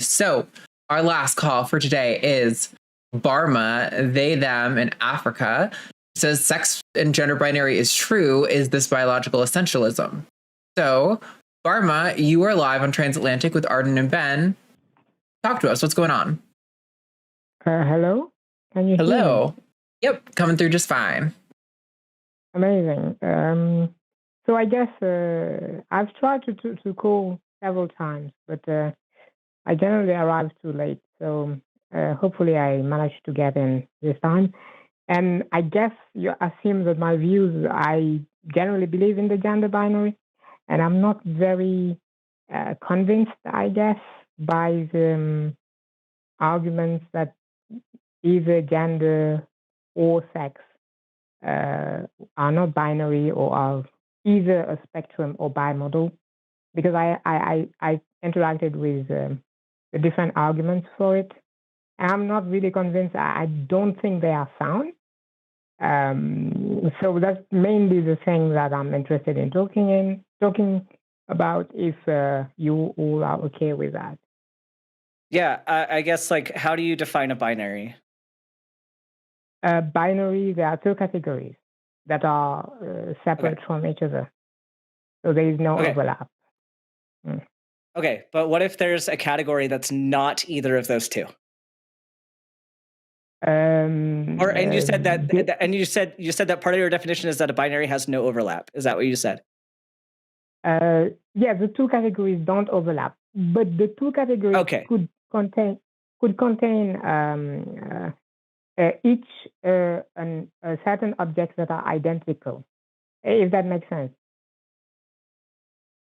So our last call for today is Barma, they, them in Africa. It says sex and gender binary is true. Is this biological essentialism? So Barma, you are live on Transatlantic with Arden and Ben. Talk to us. What's going on? Hello? Can you hear Hello. me? Yep, coming through just fine. Amazing. So I guess I've tried to call several times, but I generally arrive too late. So hopefully I managed to get in this time. And I guess you assume that my views, I generally believe in the gender binary. And I'm not very convinced, I guess, by the arguments that either gender or sex are not binary or are either a spectrum or bimodal, because I interacted with the different arguments for it. And I'm not really convinced. I don't think they are sound. So that's mainly the thing that I'm interested in talking about, if you all are okay with that. Yeah, I guess, like, how do you define a binary? Binary, there are two categories that are separate from each other. So there is no overlap. Okay, but what if there's a category that's not either of those two? And you said that, and you said that part of your definition is that a binary has no overlap. Is that what you said? Yeah, the two categories don't overlap, but the two categories could contain each a certain objects that are identical. If that makes sense.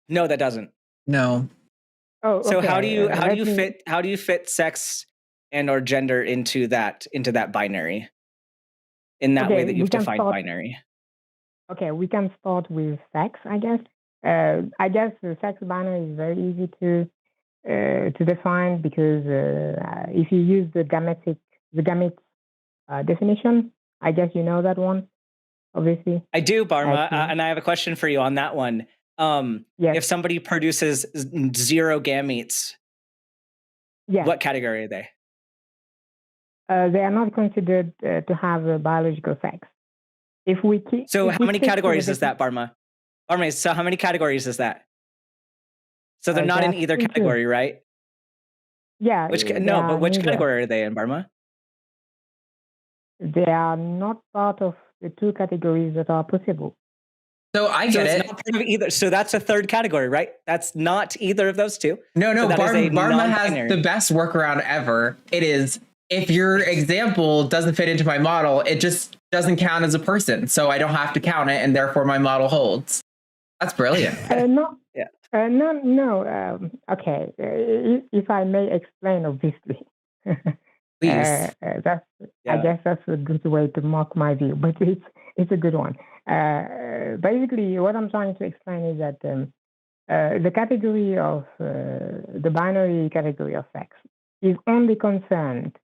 No, that doesn't. No. Oh, okay. So how do you fit sex and or gender into that binary in that way that you've defined binary? Okay, we can start with sex, I guess. I guess the sex binary is very easy to define, because if you use the Gametes definition, I guess you know that one, obviously. I do, Barma, and I have a question for you on that one. If somebody produces 0 gametes, what category are they? They are not considered to have a biological sex. So how many categories is that, Barma? Barma, so how many categories is that? So they're not in either category, right? Yeah. Which category are they in, Barma? They are not part of the two categories that are possible. So I get it. Not part of either. So that's a third category, right? That's not either of those two. No. So Barma has the best workaround ever. It is, if your example doesn't fit into my model, it just doesn't count as a person. So I don't have to count it, and therefore my model holds. That's brilliant. No. Yeah. No. Okay. If I may explain, obviously. Please. I guess that's a good way to mock my view, but it's a good one. Basically, what I'm trying to explain is that the category of the binary category of sex is only concerned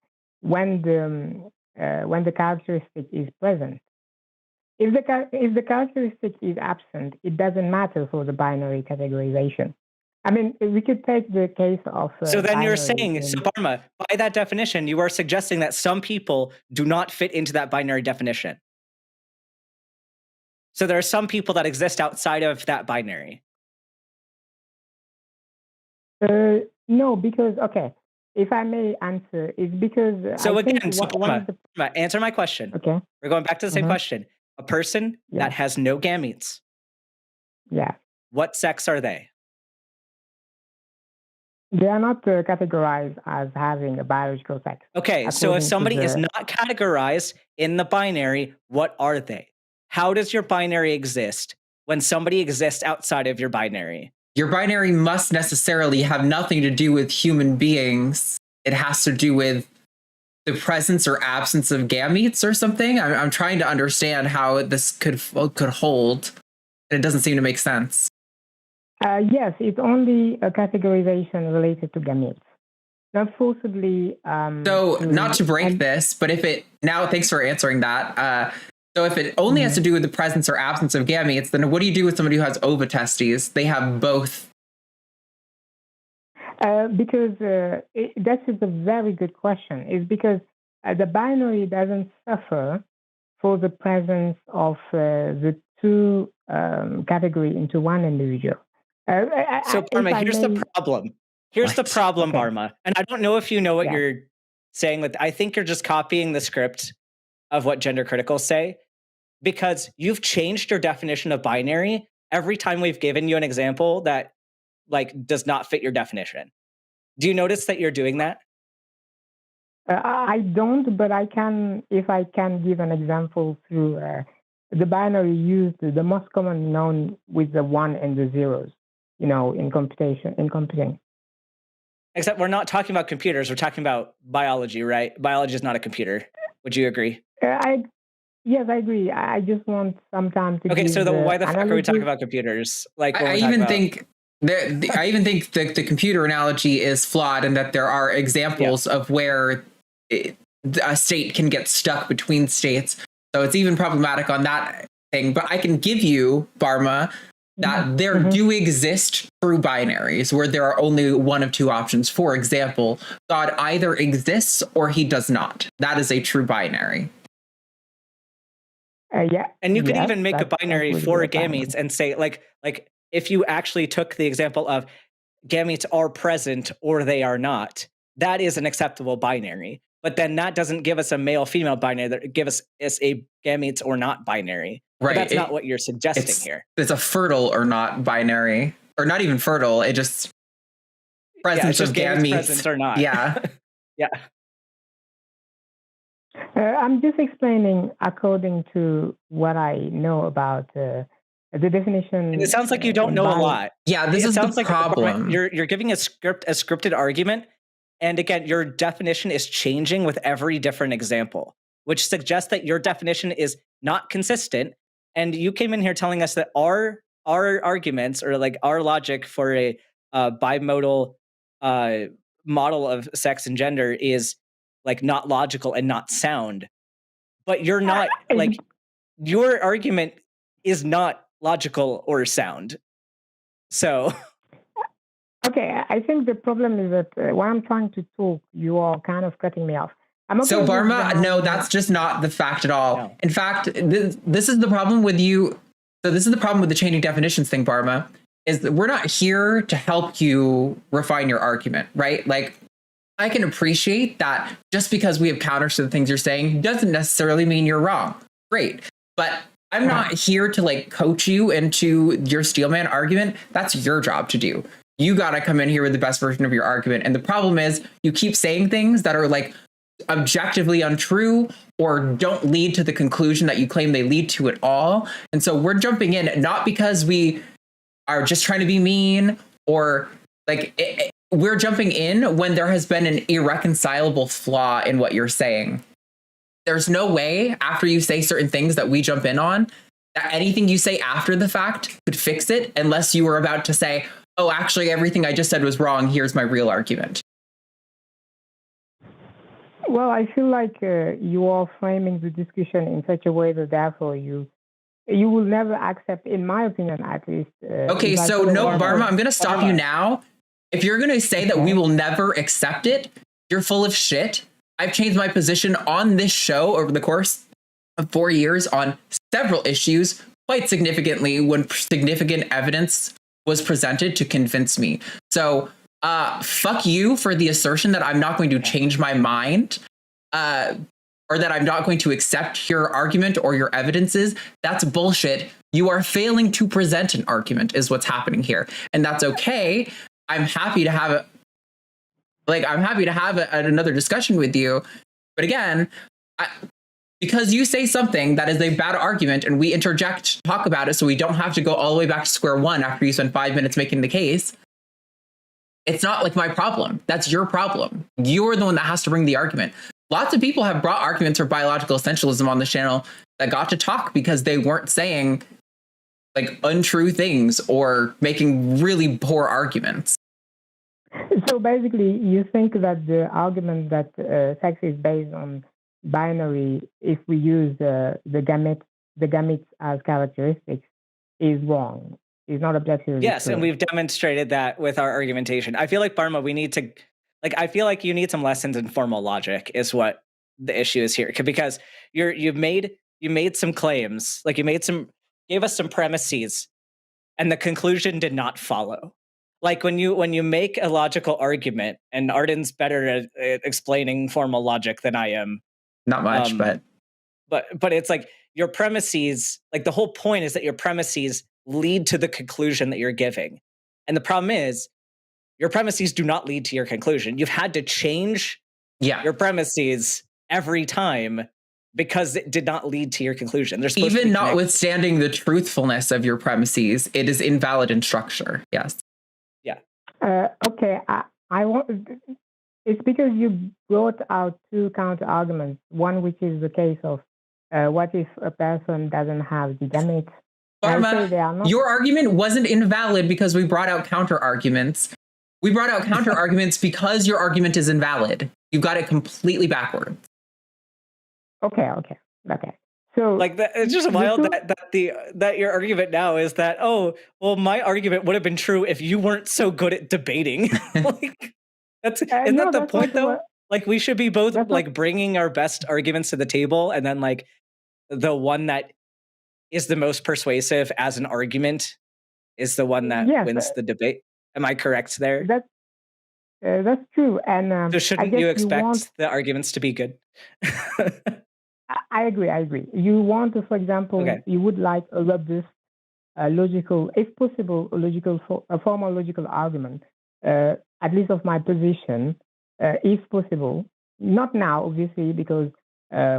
when the characteristic is present. If the characteristic is absent, it doesn't matter for the binary categorization. I mean, we could take the case of... so then you're saying, so Barma, by that definition, you are suggesting that some people do not fit into that binary definition. So there are some people that exist outside of that binary. No, because, okay, if I may answer, it's because... So Barma, answer my question. Okay. We're going back to the same question. A person that has no gametes. Yeah. What sex are they? They are not categorized as having a biological sex. Okay, so if somebody is not categorized in the binary, what are they? How does your binary exist when somebody exists outside of your binary? Your binary must necessarily have nothing to do with human beings. It has to do with the presence or absence of gametes or something. I'm trying to understand how this could hold, and it doesn't seem to make sense. Yes, it's only a categorization related to gametes, not forcibly. So, not to break this, but if it now, thanks for answering that. So, if it only has to do with the presence or absence of gametes, then what do you do with somebody who has ovotestes? They have both. Because that is a very good question. It's because the binary doesn't suffer for the presence of the two category into one individual. So, Barma, here's the problem. Here's the problem, Okay. Barma. And I don't know if you know what Yeah. you're saying with. I think you're just copying the script of what gender criticals say, because you've changed your definition of binary every time we've given you an example that does not fit your definition. Do you notice that you're doing that? I don't, but I can, if I can give an example through the binary used, the most common known with the 1 and the zeros, in computing. Except we're not talking about computers. We're talking about biology, right? Biology is not a computer. Would you agree? Yes, I agree. I just want some time to. Okay, so why the fuck are we talking about computers? I even think the computer analogy is flawed, and that there are examples of where a state can get stuck between states. So it's even problematic on that thing. But I can give you, Barma, that there do exist true binaries where there are only one of two options. For example, God either exists or he does not. That is a true binary. Yeah, and you can even make a binary for gametes and say, like if you actually took the example of gametes are present or they are not, that is an acceptable binary. But then that doesn't give us a male-female binary. That gives us a gametes or not binary. Right. But that's not what you're suggesting here. It's a fertile or not binary, or not even fertile. It just presence of gametes present or not. Yeah. Yeah. I'm just explaining according to what I know about the definition. And it sounds like you don't know a lot. Yeah, this is the problem. You're giving a scripted argument, and again, your definition is changing with every different example, which suggests that your definition is not consistent. And you came in here telling us that our arguments, or our logic for a bimodal model of sex and gender is not logical and not sound. But you're not your argument is not logical or sound. So okay, I think the problem is that when I'm trying to talk, you are kind of cutting me off. So Barma, no, that's just not the fact at all. No. In fact, this is the problem with you. So this is the problem with the changing definitions thing, Barma, is that we're not here to help you refine your argument, right? I can appreciate that just because we have counters to the things you're saying doesn't necessarily mean you're wrong. Great. But I'm not here to coach you into your steelman argument. That's your job to do. You got to come in here with the best version of your argument. And the problem is you keep saying things that are objectively untrue or don't lead to the conclusion that you claim they lead to at all. And so we're jumping in, not because we are just trying to be mean or we're jumping in when there has been an irreconcilable flaw in what you're saying. There's no way after you say certain things that we jump in on that anything you say after the fact could fix it, unless you were about to say, oh, actually, everything I just said was wrong. Here's my real argument. Well, I feel like you are framing the discussion in such a way that therefore you will never accept, in my opinion, at least. Okay, so no, Barma, I'm going to stop you now. If you're going to say that we will never accept it, you're full of shit. I've changed my position on this show over the course of 4 years on several issues quite significantly when significant evidence was presented to convince me. So fuck you for the assertion that I'm not going to change my mind or that I'm not going to accept your argument or your evidences. That's bullshit. You are failing to present an argument is what's happening here. And that's okay. I'm happy to have it. Another discussion with you. But again, because you say something that is a bad argument and we interject, talk about it so we don't have to go all the way back to square one after you spend 5 minutes making the case, it's not my problem. That's your problem. You're the one that has to bring the argument. Lots of people have brought arguments for biological essentialism on the channel that got to talk because they weren't saying untrue things or making really poor arguments. So basically, you think that the argument that sex is based on binary, if we use the gametes as characteristics, is wrong. is not objectively Yes, true. and we've demonstrated that with our argumentation. I feel like Barma, we need to I feel like you need some lessons in formal logic is what the issue is here. Because you made some claims, like gave us some premises, and the conclusion did not follow. Like when you make a logical argument, and Arden's better at explaining formal logic than I am. Not much, but it's like your premises, like the whole point is that your premises lead to the conclusion that you're giving. And the problem is your premises do not lead to your conclusion. You've had to change your premises every time because it did not lead to your conclusion. They're supposed even to be notwithstanding the truthfulness of your premises, it is invalid in structure. Yes. Yeah. Okay. I want. It's because you brought out two counter arguments. One, which is the case of what if a person doesn't have the Gametes? Barma, your argument wasn't invalid because we brought out counter arguments. We brought out counter arguments because your argument is invalid. You got it completely backwards. Okay. So, like it's just wild that your argument now is that, oh, well, my argument would have been true if you weren't so good at debating. Like isn't that the point though? Like we should be both like bringing our best arguments to the table, and then like the one that is the most persuasive as an argument is the one that wins the debate. Am I correct there? That's true. And so shouldn't you expect the arguments to be good? I agree. You want to, for example, you would like a robust, logical, if possible, a formal logical argument, at least of my position, if possible. Not now, obviously, because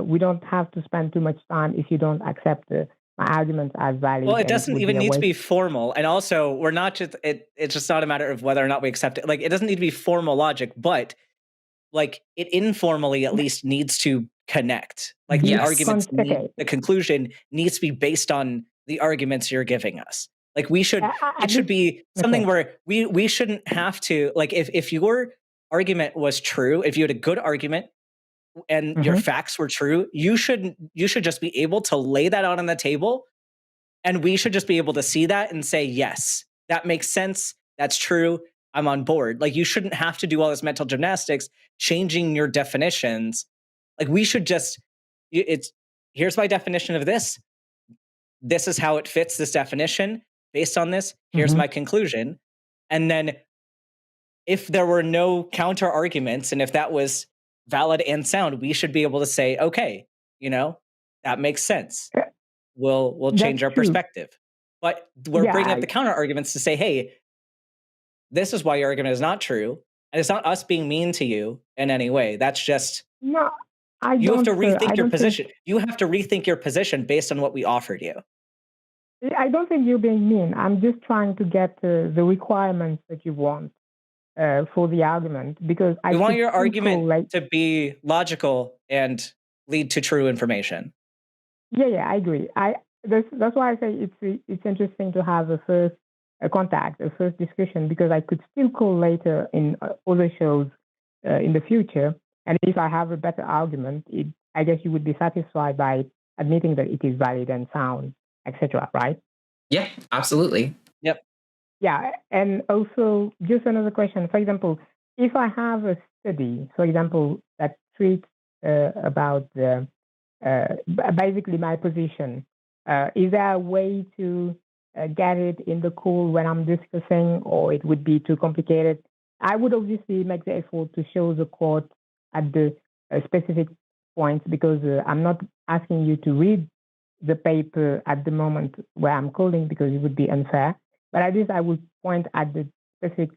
we don't have to spend too much time if you don't accept my arguments as valid. Well, it doesn't even need to be formal. And also, we're not just, it's just not a matter of whether or not we accept it. Like, it doesn't need to be formal logic, but like it informally at least needs to connect. Like the arguments, the conclusion needs to be based on the arguments you're giving us. Like we should, it should be something where we shouldn't have to, like if your argument was true, if you had a good argument and your facts were true, you should just be able to lay that out on the table, and we should just be able to see that and say, yes, that makes sense. That's true. I'm on board. Like you shouldn't have to do all this mental gymnastics, changing your definitions. Like we should just, here's my definition of this. This is how it fits this definition. Based on this, here's my conclusion. And then if there were no counter arguments, and if that was valid and sound, we should be able to say, okay, that makes sense. We'll change our perspective. But we're bringing up the counter arguments to say, hey, this is why your argument is not true. And it's not us being mean to you in any way. That's just, you have to rethink your position. You have to rethink your position based on what we offered you. I don't think you're being mean. I'm just trying to get the requirements that you want for the argument, because I want your argument to be logical and lead to true information. Yeah, I agree. That's why I say it's interesting to have a first contact, a first discussion, because I could still call later in other shows in the future, and if I have a better argument, I guess you would be satisfied by admitting that it is valid and sound, etc. Right? Yeah, absolutely. Yep. Yeah, and also just another question. For example, if I have a study, for example, that treats about basically my position, is there a way to get it in the call when I'm discussing, or it would be too complicated? I would obviously make the effort to show the quote at the specific points, because I'm not asking you to read the paper at the moment where I'm calling, because it would be unfair. But at least I would point at the specific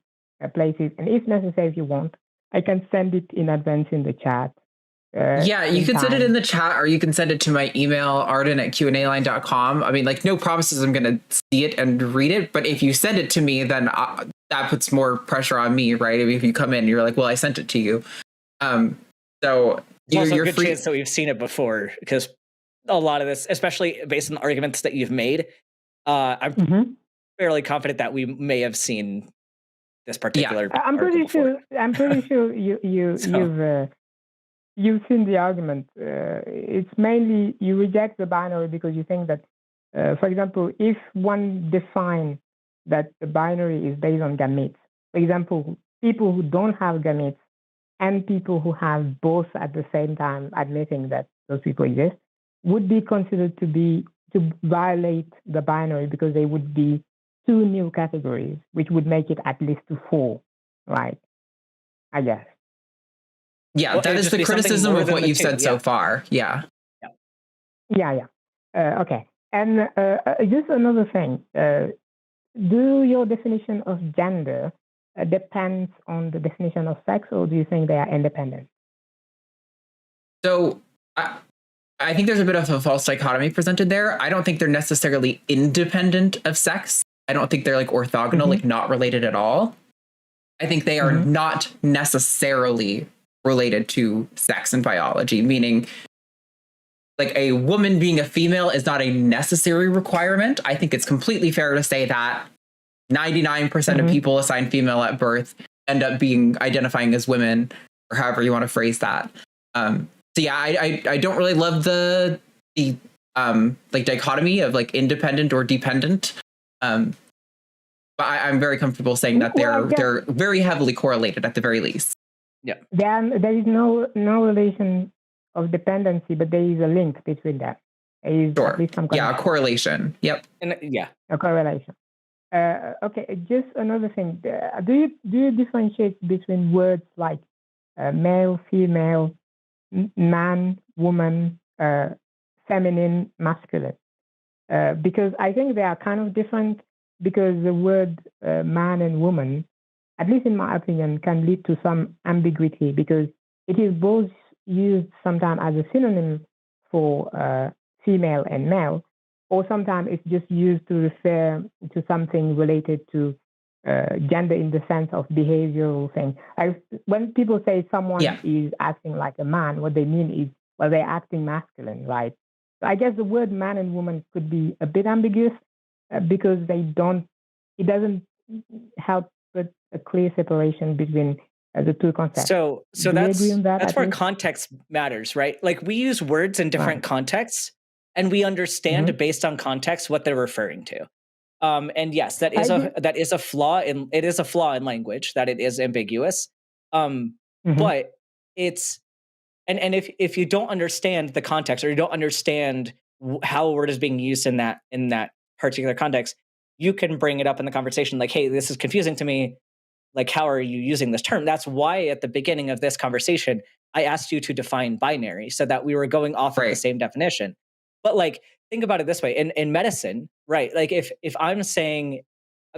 places. And if necessary, if you want, I can send it in advance in the chat. Yeah, you can send it in the chat, or you can send it to my email, arden@qanaline.com. I mean, like, no promises I'm going to see it and read it. But if you send it to me, then that puts more pressure on me, right? I mean, if you come in and you're like, well, I sent it to you. So there's also a good chance that we've seen it before, because a lot of this, especially based on the arguments that you've made, I'm fairly confident that we may have seen this particular. Yeah. I'm pretty sure you've seen the argument. It's mainly you reject the binary because you think that, for example, if one defines that the binary is based on gametes. For example, people who don't have gametes and people who have both at the same time, admitting that those people exist, would be considered to violate the binary because they would be two new categories, which would make it at least to four, right? I guess. Yeah, Well, that it'd is just the be something criticism more of than what the you've two, said so yeah. far. Yeah. Yeah. Okay. And just another thing. Do your definition of gender depends on the definition of sex, or do you think they are independent? So I think there's a bit of a false dichotomy presented there. I don't think they're necessarily independent of sex. I don't think they're like orthogonal, like not related at all. I think they are not necessarily related to sex and biology, meaning like a woman being a female is not a necessary requirement. I think it's completely fair to say that 99% of people assigned female at birth end up being identifying as women, or however you want to phrase that. So yeah, I don't really love the like dichotomy of like independent or dependent. But I'm very comfortable saying that they're very heavily correlated at the very least. Yeah. There is no relation of dependency, but there is a link between them. Sure. At least some a correlation. Yep. And a correlation. Okay. Just another thing. Do you differentiate between words like male, female, man, woman, feminine, masculine? Because I think they are kind of different, because the word man and woman, at least in my opinion, can lead to some ambiguity, because it is both used sometimes as a synonym for female and male, or sometimes it's just used to refer to something related to gender in the sense of behavioral thing. When people say someone is acting like a man, what they mean is, well, they're acting masculine, right? So I guess the word man and woman could be a bit ambiguous because it doesn't help with a clear separation between the two concepts. So Do you agree on that, that's at where least? context matters, right? Like we use words in different contexts, and we understand based on context what they're referring to. And yes, that is a flaw in language, that it is ambiguous. But it's and if you don't understand the context, or you don't understand how a word is being used in that particular context, you can bring it up in the conversation like, hey, this is confusing to me. Like, how are you using this term? That's why at the beginning of this conversation, I asked you to define binary, so that we were going off of the same definition. But like, think about it this way: in medicine, right? Like, if I'm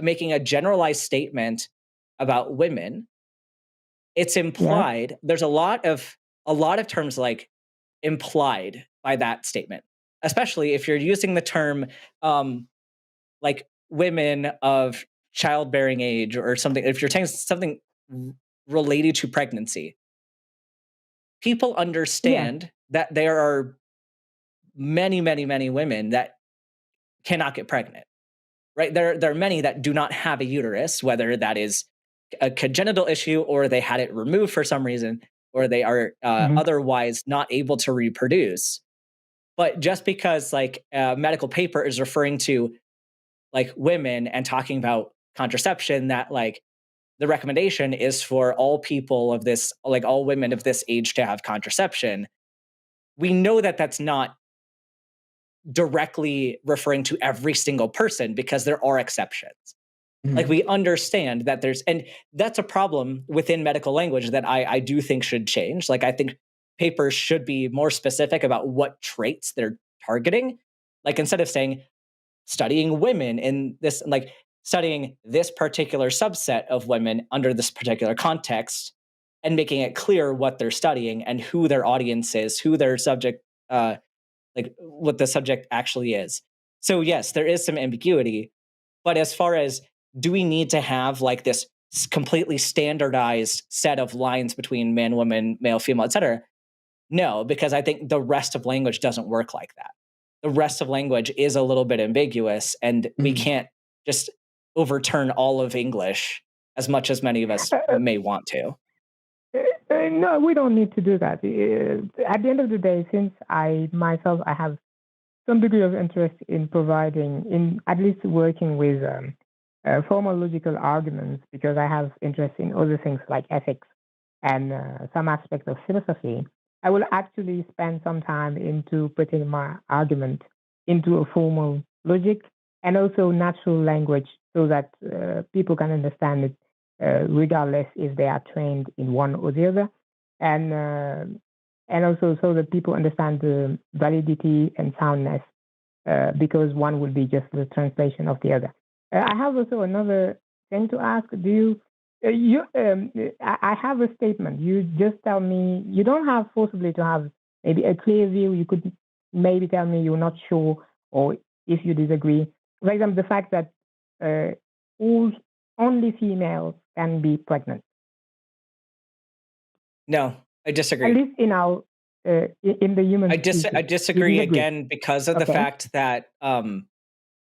making a generalized statement about women, it's implied. There's a lot of terms like implied by that statement, especially if you're using the term like women of childbearing age or something. If you're saying something related to pregnancy, people understand that there are many, many, many women that cannot get pregnant, right? There are many that do not have a uterus, whether that is a congenital issue, or they had it removed for some reason, or they are otherwise not able to reproduce. But just because like a medical paper is referring to like women and talking about contraception, that like the recommendation is for all people of this, like all women of this age, to have contraception, we know that that's not directly referring to every single person, because there are exceptions. Like we understand that and that's a problem within medical language that I do think should change. Like I think papers should be more specific about what traits they're targeting. Like instead of saying studying women in this, like studying this particular subset of women under this particular context, and making it clear what they're studying and who their audience is, who their subject, like what the subject actually is. So yes, there is some ambiguity, but as far as do we need to have like this completely standardized set of lines between man, woman, male, female, etc.? No, because I think the rest of language doesn't work like that. The rest of language is a little bit ambiguous, and we can't just overturn all of English as much as many of us may want to. No, we don't need to do that. At the end of the day, since I have some degree of interest in providing, in at least working with formal logical arguments, because I have interest in other things like ethics and some aspects of philosophy, I will actually spend some time into putting my argument into a formal logic and also natural language so that people can understand it regardless if they are trained in one or the other. And also so that people understand the validity and soundness because one will be just the translation of the other. I have also another thing to ask. I have a statement. You just tell me, you don't have forcibly to have maybe a clear view. You could maybe tell me you're not sure or if you disagree. For example, the fact that only females can be pregnant. No, I disagree. At least in our in the human. I disagree again because of the fact that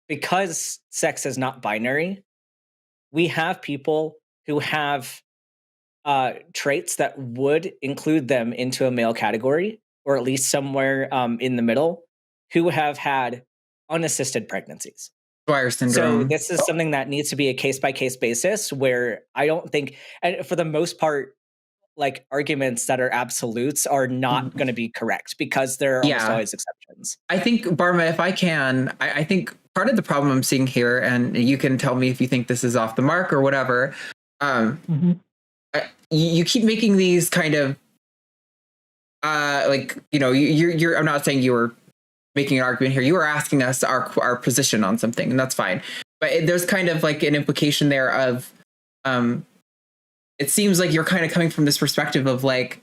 because sex is not binary, we have people who have traits that would include them into a male category, or at least somewhere in the middle, who have had unassisted pregnancies. Squire syndrome. So this is something that needs to be a case-by-case basis, where I don't think, and for the most part, like arguments that are absolutes are not going to be correct because there are almost always exceptions. I think, Barma, if I can, I think part of the problem I'm seeing here, and you can tell me if you think this is off the mark or whatever, you keep making these kind of, you're I'm not saying you were making an argument here. You were asking us our position on something, and that's fine. But there's kind of like an implication there of, it seems like you're kind of coming from this perspective of like,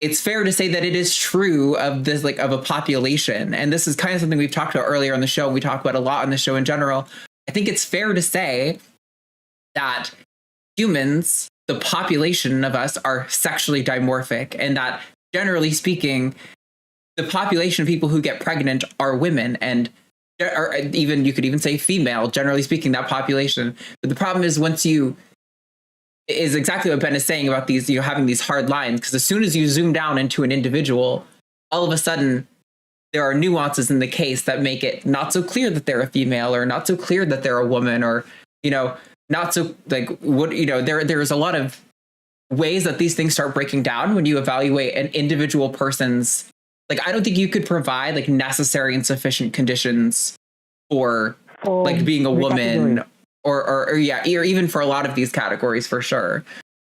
it's fair to say that it is true of this, like, of a population. And this is kind of something we've talked about earlier on the show. We talk about a lot on the show in general. I think it's fair to say that humans, the population of us, are sexually dimorphic, and that generally speaking, the population of people who get pregnant are women, and or even, you could even say female, generally speaking, that population. But the problem is is exactly what Ben is saying about these, having these hard lines, because as soon as you zoom down into an individual, all of a sudden there are nuances in the case that make it not so clear that they're a female, or not so clear that they're a woman, or, not so like what, there's a lot of ways that these things start breaking down when you evaluate an individual person's, like, I don't think you could provide like necessary and sufficient conditions for like being a woman, or even for a lot of these categories, for sure.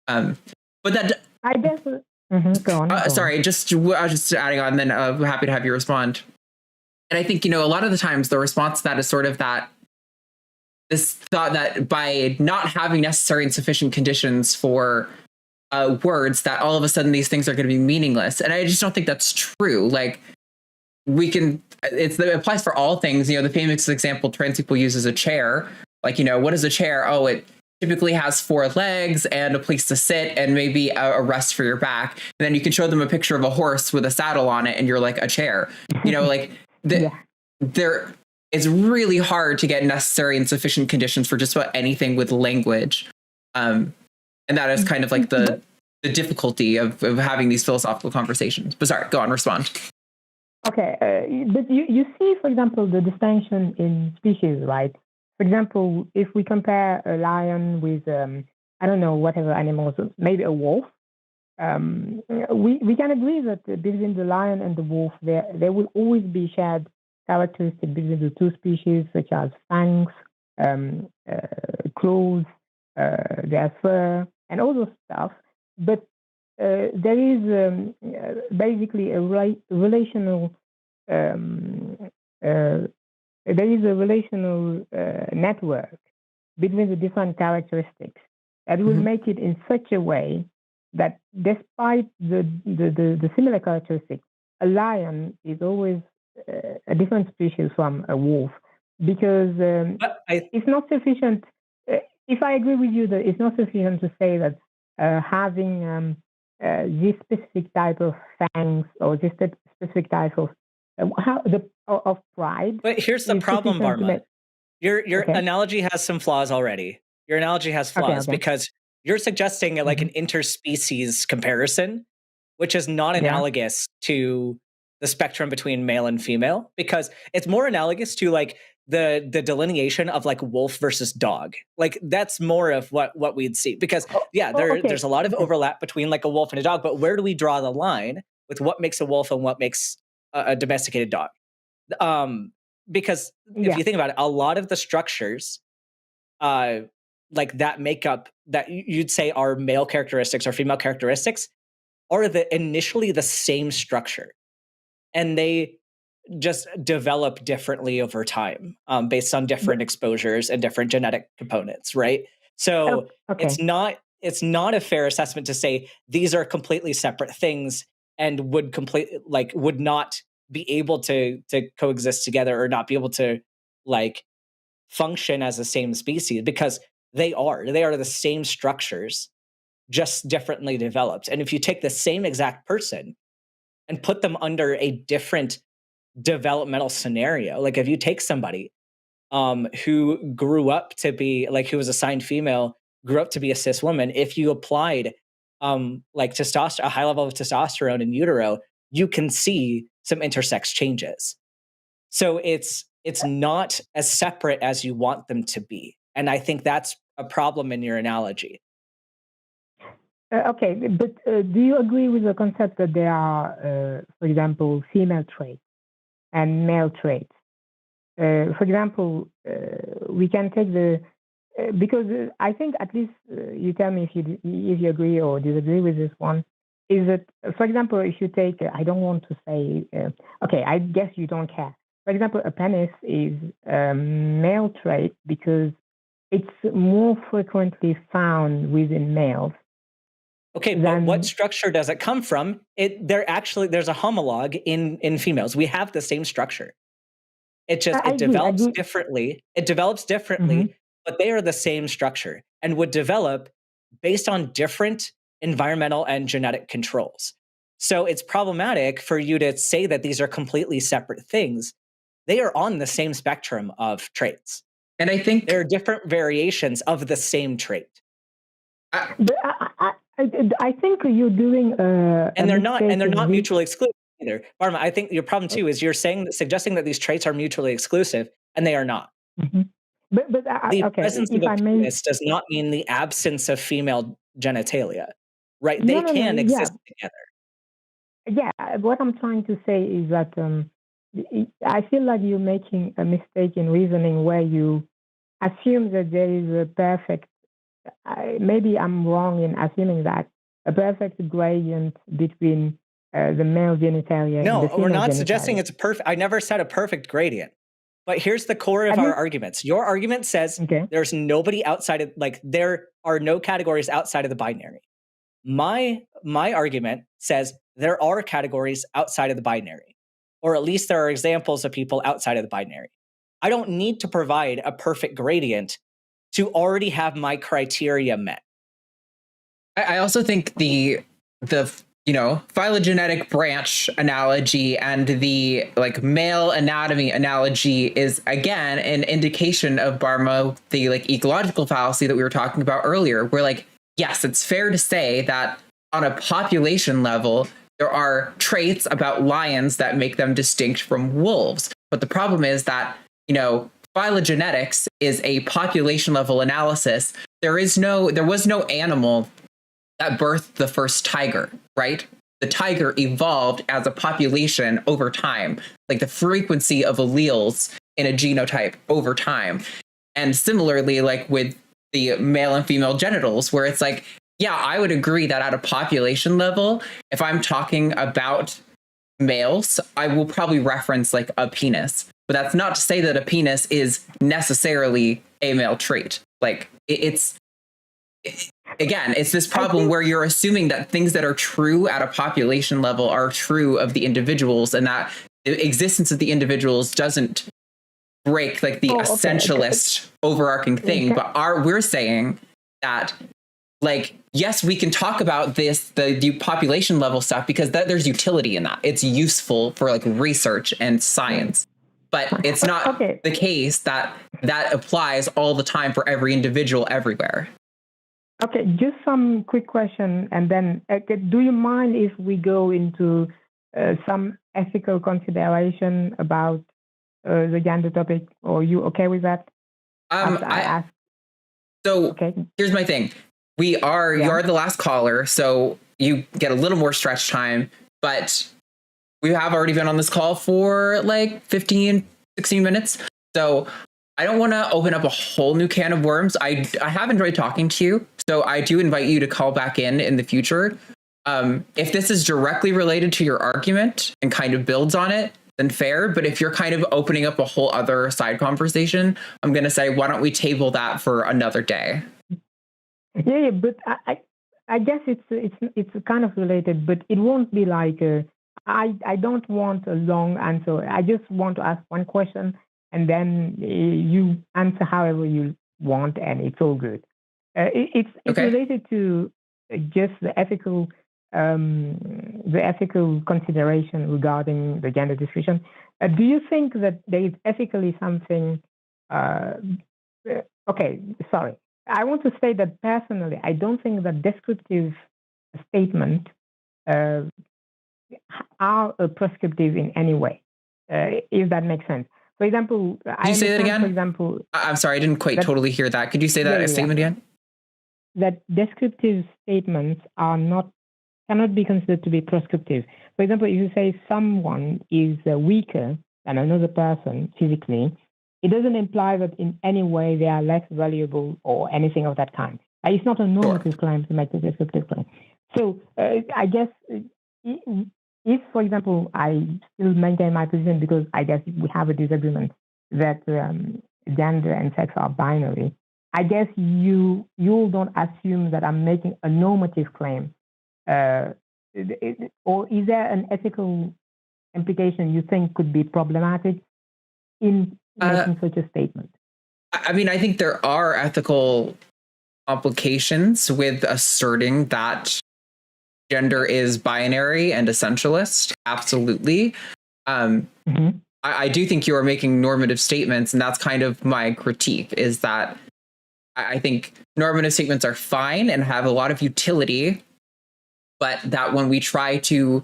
But that, I guess. Go on. Sorry, I was just adding on. Then I'm happy to have you respond. And I think a lot of the times the response to that is sort of this thought that by not having necessary and sufficient conditions for words, that all of a sudden these things are going to be meaningless. And I just don't think that's true. Like, it applies for all things. The famous example trans people use is a chair. Like, what is a chair? Oh, it typically has 4 legs and a place to sit and maybe a rest for your back. And then you can show them a picture of a horse with a saddle on it, and you're like, a chair. It's really hard to get necessary and sufficient conditions for just about anything with language. And that is kind of like the difficulty of having these philosophical conversations. But sorry, go on, respond. Okay, but you see, for example, the distinction in species, right? For example, if we compare a lion with, I don't know, whatever animals, maybe a wolf, we can agree that between the lion and the wolf, there will always be shared characteristics between the two species, such as fangs, claws, their fur, and all those stuff. But there is basically a relational network between the different characteristics that will make it in such a way that despite the similar characteristics, a lion is always a different species from a wolf, because it's not sufficient. If I agree with you that it's not sufficient to say that having this specific type of fangs or this specific type of pride. But here's the problem, Barma. Your analogy has some flaws already. Your analogy has flaws because you're suggesting like an interspecies comparison, which is not analogous to the spectrum between male and female, because it's more analogous to like the delineation of like wolf versus dog. Like that's more of what we'd see, because there's a lot of overlap between like a wolf and a dog, but where do we draw the line with what makes a wolf and what makes a domesticated dog? Because if you think about it, a lot of the structures like that make up that you'd say are male characteristics or female characteristics are initially the same structure, and they just develop differently over time based on different exposures and different genetic components, right? So it's not a fair assessment to say these are completely separate things and would not be able to coexist together or not be able to like function as the same species, because they are the same structures, just differently developed. And if you take the same exact person and put them under a different developmental scenario, like if you take somebody who grew up to be like, who was assigned female, grew up to be a cis woman, if you applied like a high level of testosterone in utero, you can see some intersex changes. So it's not as separate as you want them to be. And I think that's a problem in your analogy. But do you agree with the concept that there are, for example, female traits and male traits? For example, we can take because I think at least you tell me if you agree or disagree with this one. Is that, for example, if you take, I don't want to say, I guess you don't care. For example, a penis is a male trait because it's more frequently found within males. Okay, but what structure does it come from? There's a homologue in females. We have the same structure. It develops differently. It develops differently, but they are the same structure and would develop based on different environmental and genetic controls. So it's problematic for you to say that these are completely separate things. They are on the same spectrum of traits. And I think there are different variations of the same trait. I think you're doing and they're not mutually exclusive either. Barma, I think your problem too is you're suggesting that these traits are mutually exclusive, and they are not. The presence of a penis does not mean the absence of female genitalia, right? They can exist together. Yeah, what I'm trying to say is that I feel like you're making a mistake in reasoning where you assume that there is a perfect, maybe I'm wrong in assuming that, a perfect gradient between the male genitalia and the female genitalia. No, we're not suggesting it's perfect. I never said a perfect gradient. But here's the core of our arguments. Your argument says there's nobody outside of, like, there are no categories outside of the binary. My argument says there are categories outside of the binary, or at least there are examples of people outside of the binary. I don't need to provide a perfect gradient to already have my criteria met. I also think the phylogenetic branch analogy and the like male anatomy analogy is again an indication of Barma, the like ecological fallacy that we were talking about earlier, where like, yes, it's fair to say that on a population level, there are traits about lions that make them distinct from wolves. But the problem is that, phylogenetics is a population level analysis. There was no animal that birthed the first tiger, right? The tiger evolved as a population over time, like the frequency of alleles in a genotype over time. And similarly, like with the male and female genitals, where it's like, yeah, I would agree that at a population level, if I'm talking about males, I will probably reference like a penis. But that's not to say that a penis is necessarily a male trait. Like it's this problem where you're assuming that things that are true at a population level are true of the individuals, and that the existence of the individuals doesn't break like the essentialist overarching thing. But we're saying that, like, yes, we can talk about the population level stuff because there's utility in that. It's useful for like research and science. But it's not the case that applies all the time for every individual everywhere. Okay, just some quick question, and then do you mind if we go into some ethical consideration about the gender topic, or you okay with that? So okay. Here's my thing. You are the last caller, so you get a little more stretch time, but we have already been on this call for like 15, 16 minutes. So I don't want to open up a whole new can of worms. I have enjoyed talking to you, so I do invite you to call back in the future. If this is directly related to your argument and kind of builds on it, then fair. But if you're kind of opening up a whole other side conversation, I'm going to say, why don't we table that for another day? Yeah, but I guess it's kind of related, but it won't be like I don't want a long answer. I just want to ask one question, and then you answer however you want, and it's all good. It's Okay. related to just the ethical consideration regarding the gender discussion. Do you think that there is ethically something? Okay, sorry. I want to say that personally, I don't think that descriptive statements are prescriptive in any way, if that makes sense. For example, Can you say that again? For example, I'm sorry, I didn't quite totally hear that. Could you say that statement again? That descriptive statements cannot be considered to be prescriptive. For example, if you say someone is weaker than another person physically, it doesn't imply that in any way they are less valuable or anything of that kind. It's not a normative claim to make a descriptive claim. So I guess if, for example, I still maintain my position because I guess we have a disagreement that gender and sex are binary, I guess you don't assume that I'm making a normative claim. Or is there an ethical implication you think could be problematic in making such a statement? I mean, I think there are ethical complications with asserting that gender is binary and essentialist. Absolutely. I do think you are making normative statements, and that's kind of my critique, is that I think normative statements are fine and have a lot of utility, but that when we try to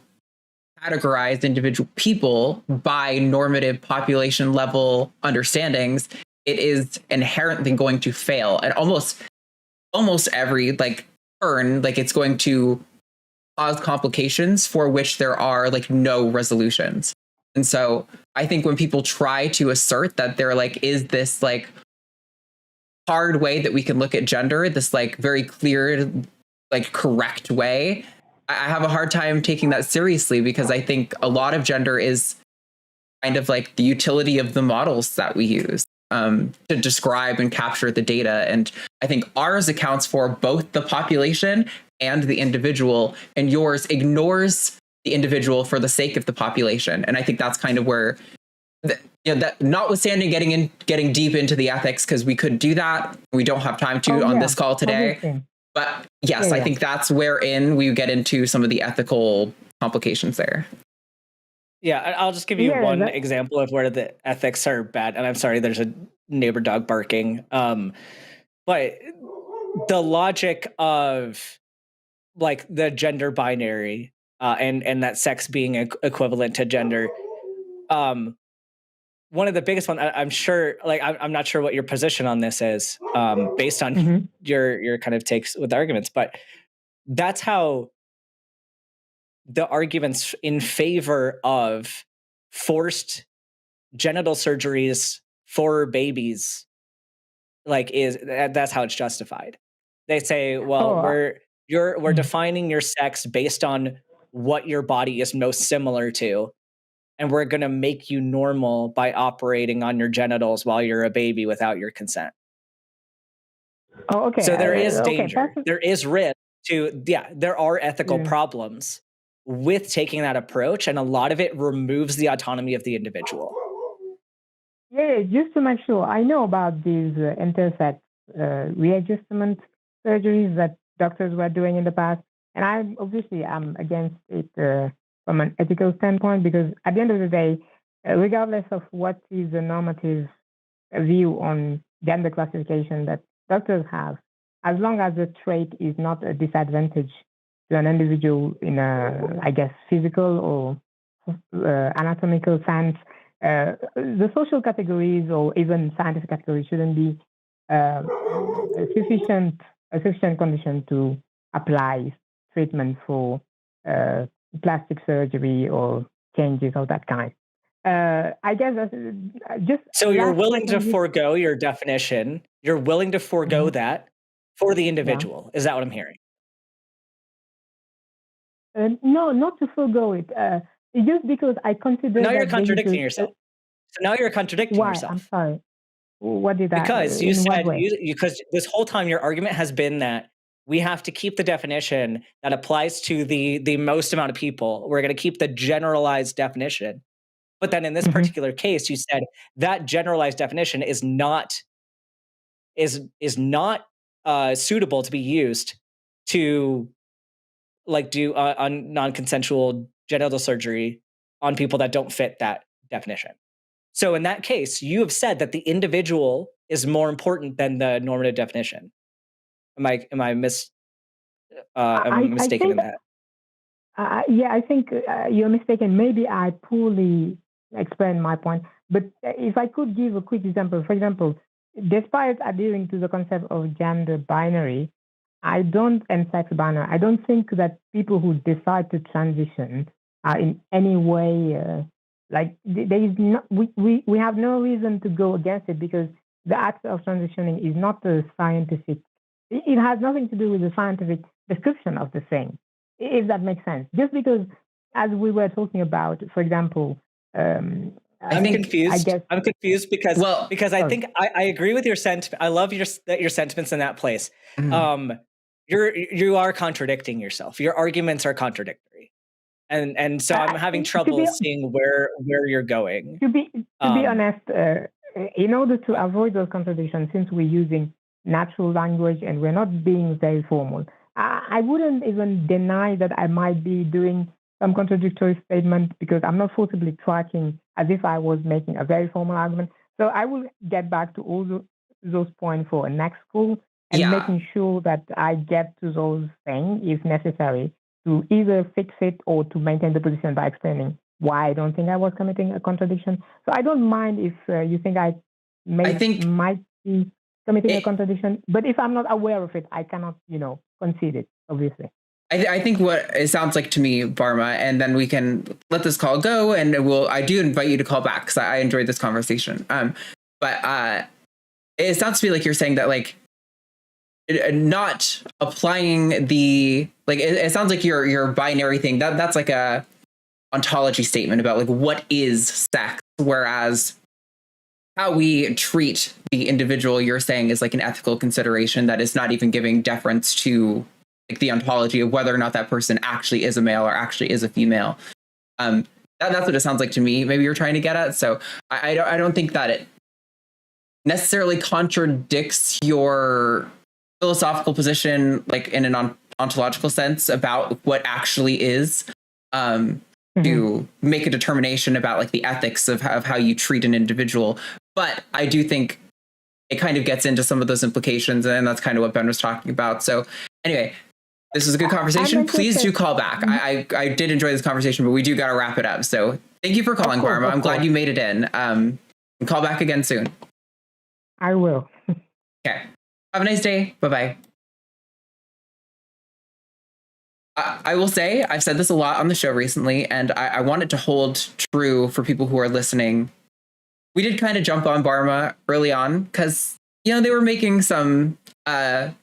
categorize individual people by normative population level understandings, it is inherently going to fail. And almost every turn, it's going to cause complications for which there are no resolutions. And so I think when people try to assert that there is this hard way that we can look at gender, this very clear, correct way, I have a hard time taking that seriously, because I think a lot of gender is kind of the utility of the models that we use to describe and capture the data. And I think ours accounts for both the population and the individual, and yours ignores the individual for the sake of the population. And I think that's kind of where, that notwithstanding getting deep into the ethics, because we could do that, we don't have time to on this call today. Obviously. But yes, I think that's wherein we get into some of the ethical complications there. Yeah, I'll just give you one example of where the ethics are bad. And I'm sorry, there's a neighbor dog barking. But the logic of the gender binary and that sex being equivalent to gender. One of the biggest ones, I'm sure, I'm not sure what your position on this is based on your kind of takes with arguments, but that's how the arguments in favor of forced genital surgeries for babies, that's how it's justified. They say, well, we're defining your sex based on what your body is most similar to, and we're going to make you normal by operating on your genitals while you're a baby without your consent. Oh, okay. So there is danger. There is risk there are ethical problems with taking that approach, and a lot of it removes the autonomy of the individual. Yeah, just to make sure, I know about these intersex readjustment surgeries that doctors were doing in the past, and I'm against it from an ethical standpoint, because at the end of the day, regardless of what is the normative view on gender classification that doctors have, as long as the trait is not a disadvantage to an individual in a, physical or anatomical sense, the social categories or even scientific categories shouldn't be a sufficient condition to apply treatment for plastic surgery or changes of that kind. I guess that's just. So you're willing to forego your definition. You're willing to forego that for the individual. Yeah. Is that what I'm hearing? No, not to forego it. Just because I consider. Now you're contradicting yourself. So now you're contradicting yourself. I'm sorry. What did I? Because you said because this whole time your argument has been that we have to keep the definition that applies to the most amount of people. We're going to keep the generalized definition. But then in this particular case, you said that generalized definition is not suitable to be used to do non-consensual genital surgery on people that don't fit that definition. So in that case, you have said that the individual is more important than the normative definition. Am I mistaken in that? Yeah, I think you're mistaken. Maybe I poorly explained my point. But if I could give a quick example, for example, despite adhering to the concept of gender binary, and sex binary, I don't think that people who decide to transition are in any way there is no, we have no reason to go against it, because the act of transitioning is not a scientific. It has nothing to do with the scientific description of the thing, if that makes sense. Just because, as we were talking about, for example, I'm confused. I'm confused because I think I agree with your sentiment. I love your sentiments in that place. Mm-hmm. You are contradicting yourself. Your arguments are contradictory, and so I'm having trouble seeing where you're going. To be honest, in order to avoid those contradictions, since we're using natural language and we're not being very formal, I wouldn't even deny that I might be doing some contradictory statement, because I'm not forcibly tracking as if I was making a very formal argument. So I will get back to all those points for a next call, and making sure that I get to those things if necessary, to either fix it or to maintain the position by explaining why I don't think I was committing a contradiction. So I don't mind if you think I might be committing a contradiction, but if I'm not aware of it, I cannot, concede it, obviously. I think what it sounds like to me, Barma, and then we can let this call go, and I do invite you to call back, because I enjoyed this conversation. But it sounds to me like you're saying that not applying it sounds like your binary thing, that's like a ontology statement about what is sex, whereas how we treat the individual, you're saying, is an ethical consideration that is not even giving deference to the ontology of whether or not that person actually is a male or actually is a female. That's what it sounds like to me. Maybe you're trying to get at. So I don't think that it necessarily contradicts your philosophical position, in an ontological sense, about what actually is, to make a determination about the ethics of how you treat an individual. But I do think it kind of gets into some of those implications, and that's kind of what Ben was talking about. So anyway, this is a good conversation. Please do call back. I did enjoy this conversation, but we do got to wrap it up. So thank you for calling, Barma. I'm glad you made it in. And call back again soon. I will. Okay. Have a nice day. Bye-bye. I will say, I've said this a lot on the show recently, and I want it to hold true for people who are listening. We did kind of jump on Barma early on because, they were making some, so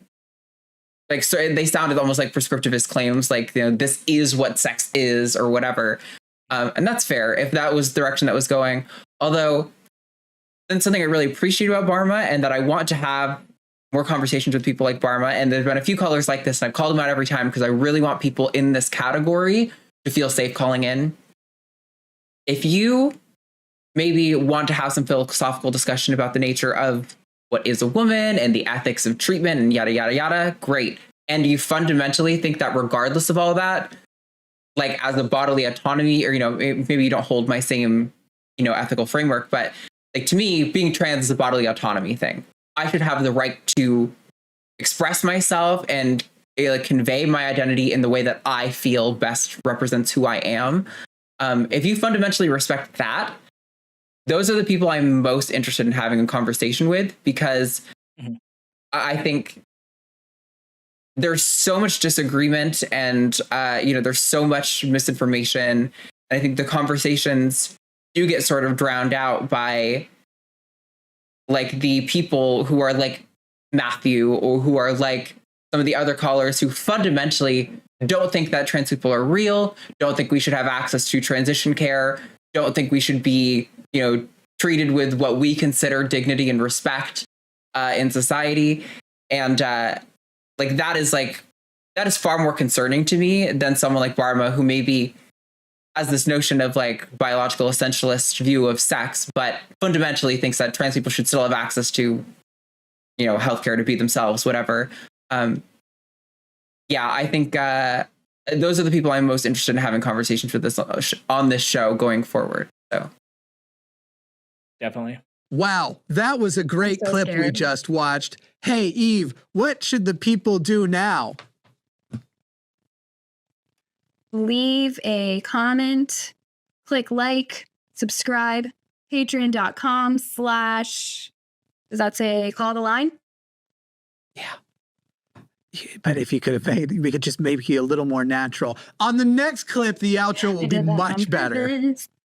they sounded almost like prescriptivist claims, this is what sex is or whatever. And that's fair if that was the direction that was going. Although, then something I really appreciate about Barma, and that I want to have more conversations with people like Barma, and there's been a few callers like this, and I've called them out every time because I really want people in this category to feel safe calling in. If you maybe want to have some philosophical discussion about the nature of what is a woman and the ethics of treatment and yada, yada, yada, great. And you fundamentally think that regardless of all that, as a bodily autonomy, or, maybe you don't hold my same, ethical framework, but to me, being trans is a bodily autonomy thing. I should have the right to express myself and convey my identity in the way that I feel best represents who I am. If you fundamentally respect that, those are the people I'm most interested in having a conversation with, because I think there's so much disagreement and, there's so much misinformation. I think the conversations do get sort of drowned out by like the people who are like Matthew, or who are like some of the other callers who fundamentally don't think that trans people are real, don't think we should have access to transition care, don't think we should be, treated with what we consider dignity and respect in society. And that is far more concerning to me than someone like Barma, who maybe has this notion of like biological essentialist view of sex, but fundamentally thinks that trans people should still have access to, healthcare to be themselves, whatever. I think those are the people I'm most interested in having conversations with on this show going forward. So, definitely. Wow, that was a great clip we just watched. Hey, Eve, what should the people do now? Leave a comment, click like, subscribe, patreon.com/ does that say call the line? Yeah. But if you could have made, we could just make it a little more natural. On the next clip, the outro will be much better.